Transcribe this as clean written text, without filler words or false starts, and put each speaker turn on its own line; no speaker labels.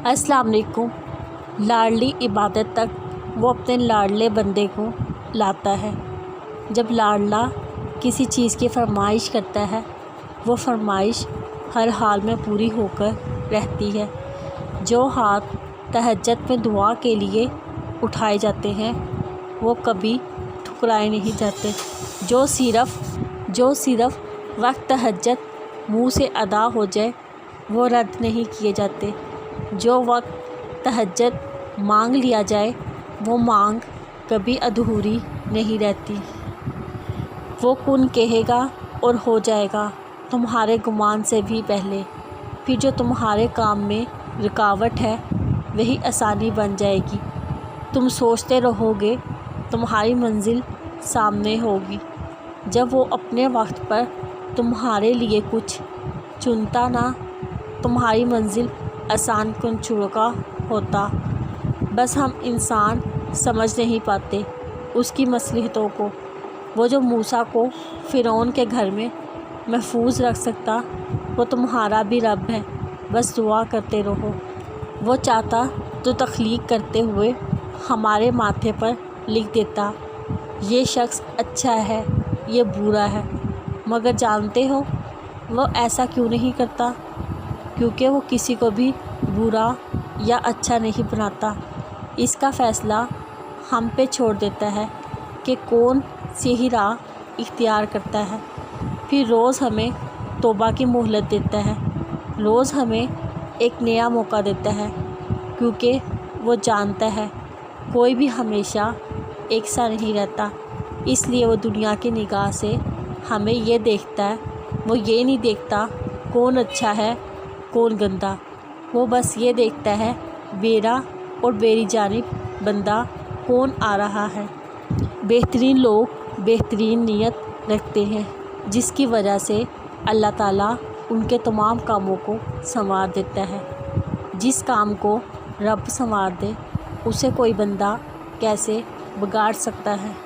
अस्सलाम वालेकुम। लाडली इबादत तक वो अपने लाडले बंदे को लाता है। जब लाडला किसी चीज़ की फरमाइश करता है, वो फरमाइश हर हाल में पूरी होकर रहती है। जो हाथ तहज्जुद में दुआ के लिए उठाए जाते हैं, वो कभी ठुकराए नहीं जाते। जो सिर्फ़ वक्त तहज्जुद मुँह से अदा हो जाए, वो रद्द नहीं किए जाते। जो वक्त तहज्जुद मांग लिया जाए, वो मांग कभी अधूरी नहीं रहती। वो कुन कहेगा और हो जाएगा तुम्हारे गुमान से भी पहले। फिर जो तुम्हारे काम में रुकावट है, वही आसानी बन जाएगी। तुम सोचते रहोगे, तुम्हारी मंजिल सामने होगी। जब वो अपने वक्त पर तुम्हारे लिए कुछ चुनता ना, तुम्हारी मंजिल आसान कुन चुका होता। बस हम इंसान समझ नहीं पाते उसकी मसलहतों को। वो जो मूसा को फ़िरौन के घर में महफूज रख सकता, वो तुम्हारा भी रब है। बस दुआ करते रहो। वो चाहता तो तख्लीक करते हुए हमारे माथे पर लिख देता, ये शख्स अच्छा है, ये बुरा है। मगर जानते हो वो ऐसा क्यों नहीं करता? क्योंकि वो किसी को भी बुरा या अच्छा नहीं बनाता। इसका फ़ैसला हम पे छोड़ देता है कि कौन सही राह इख्तियार करता है। फिर रोज़ हमें तौबा की मोहलत देता है, रोज़ हमें एक नया मौका देता है, क्योंकि वो जानता है कोई भी हमेशा एक सा नहीं रहता। इसलिए वो दुनिया की निगाह से हमें ये देखता है। वो ये नहीं देखता कौन अच्छा है कौन गंदा। वो बस ये देखता है मेरा और मेरी जानिब बंदा कौन आ रहा है। बेहतरीन लोग बेहतरीन नीयत रखते हैं, जिसकी वजह से अल्लाह ताला उनके तमाम कामों को संवार देता है। जिस काम को रब संवार दे, उसे कोई बंदा कैसे बिगाड़ सकता है।